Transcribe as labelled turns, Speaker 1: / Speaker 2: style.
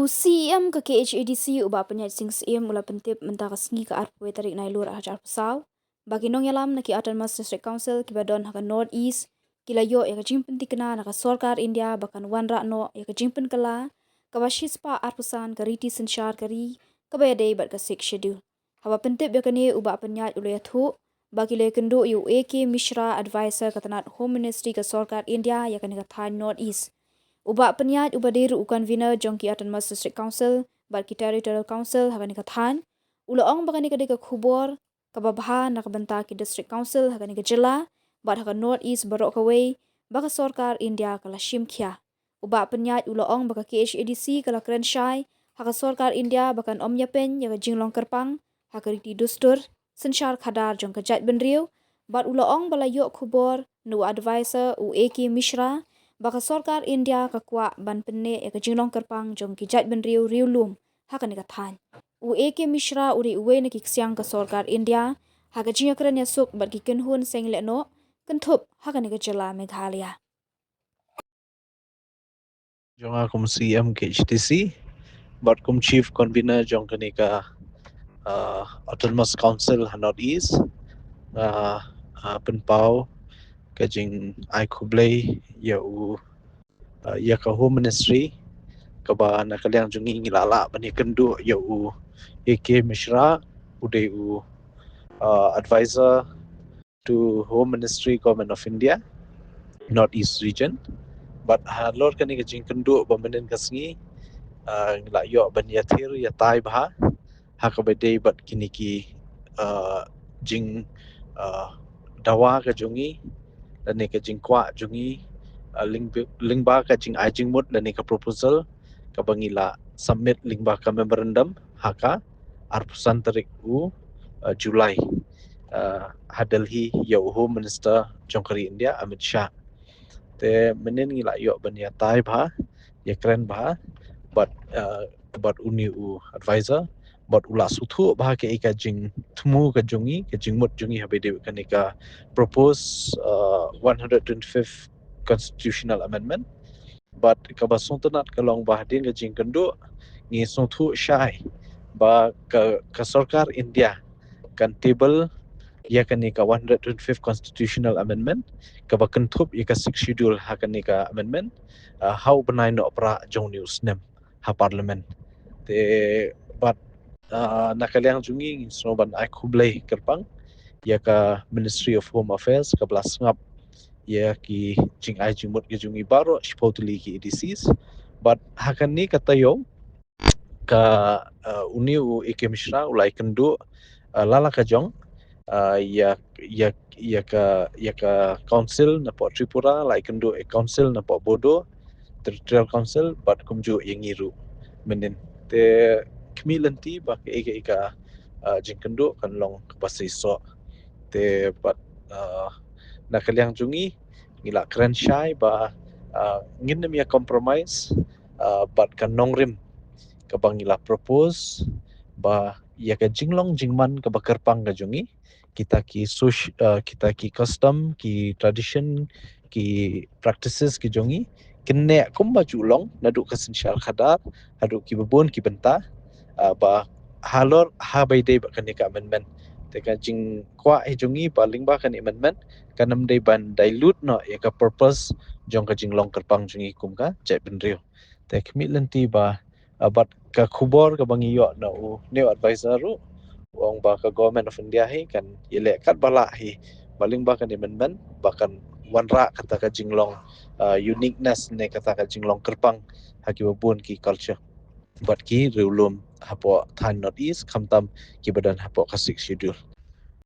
Speaker 1: CM ke KHADC uba penyat sing CM ula pentip mentah sengi ke arpwe tarik nailur ajar pesau. Bagi nong yalam na ki Autonomous District Council ki badon haka North East kila yo ya kejimpen tikena na ka Sorkar India bakan wan rakno ya kejimpen kala kabashispa arpusan kariti sensyar kari kabayadei bat ka six schedule. Hawa pentip ya kene uba penyat ula ya thu bagi le kendo yu AK Mishra advisor katanat Home Ministry ke Sorkar India ya kene ka Thai North East. Ubak penyat ubah deru convener jongki Autonomous District Council, barki Territorial Council hagani kathan, ulaong bagani kadika khubor, kababha nak bentar ki District Council hagani ka jela, bar haga North East barok kawai, baka Sorkar India kala shimkhia. Ubak penyat ulaong baka KHADC kala Krenshai, haga Sorkar India bakan Omnyapen yaga jinglong kerpang, haga riti dustur, sensyar khadar jong ka Jat Benriu, bar ulaong bala yok khubor, nu advisor AK Mishra, baka Sorkar India ka kwa ban penne e ka jinglong kerpang jong ki Jat Benriu riulum haka ni ka than. AK Mishra uri uwe na ki ksyang ka Sorkar India haka jinga kran ya suk bat ki kenhun seng le no kentup haka ni ka jela Meghalaya.
Speaker 2: Jong akum CM KHTC bat kum chief convener jong kanika Autonomous Council North East penpau kajing ai kublai ya ya ka Home Ministry kaba nakaliang jungi ngilala bani kendu ya AK Mishra ude advisor to Home Ministry Government of India North East region but halor kani kajing kendu bamanen kasngi ngila yo ban yathir ya tai bha hakabade bat kiniki jing dawa ka jungi dan ka jing kwa jungi lingba ka jing ajing mut dan ka proposal ka bangila submit lingba ka memorandum haka arpusan tarik Julai hadalhi ya Home Minister Jongkari India Amit Shah te menen ngila yo ban ya tai bha ya kren bha but uni advisor but ula suthu bah ke ika jing thumu ka jungi ke jingmut jungi habede kanika propose 125th constitutional amendment but ka basontanat ka long bah din ka jing kendo ngi suthu shai ba ka Sorkar India kan table ya kanika 125th constitutional amendment ka ba kentup ya ka six schedule ha kanika amendment how benai no pra jong news nem ha parliament te but nakaliang jungi so ban ai kublai kerpang ya ka Ministry of Home Affairs ka belas ngap ya ki jing ai jimut ke jungi baro shpotuli ki EDCs but hakan ni kata yo ka uni AK Mishra ulai kendu lala ka jong ya ka council na po Tripura lai kendu council na po Bodo Territorial Council but kumju yang ngiru menen te kemilanti ba ke ika jing kendu kan long kapasi so te but nakaliang jungi ngila keren syai ba nginem ya compromise but kan nongrim kabangila propose ba ya ka jinglong jingman ka bakarpang ka jungi kita ki custom ki tradition ki practices ki jungi kene kumba julong nadu kasensyal khadar hadu ki babon ki benta ba halor ha baide ba kanika amendment te ka jing kwa jungi paling ba kan amendment kanam dei ban dilute no ya ka purpose jong ka jinglong kerpang jungi kum ka Jat Benriu te kemi lenti ba bat ka khubor ka bangi yo na new advisor wong ba ka Government of India hi kan yele kat bala hi paling ba kan amendment bahkan wanra kata ka jinglong uniqueness ne kata ka jinglong kerpang haki babun ki culture but ki riulum hapo Thai North East kamtam ki badan hapo ka six schedule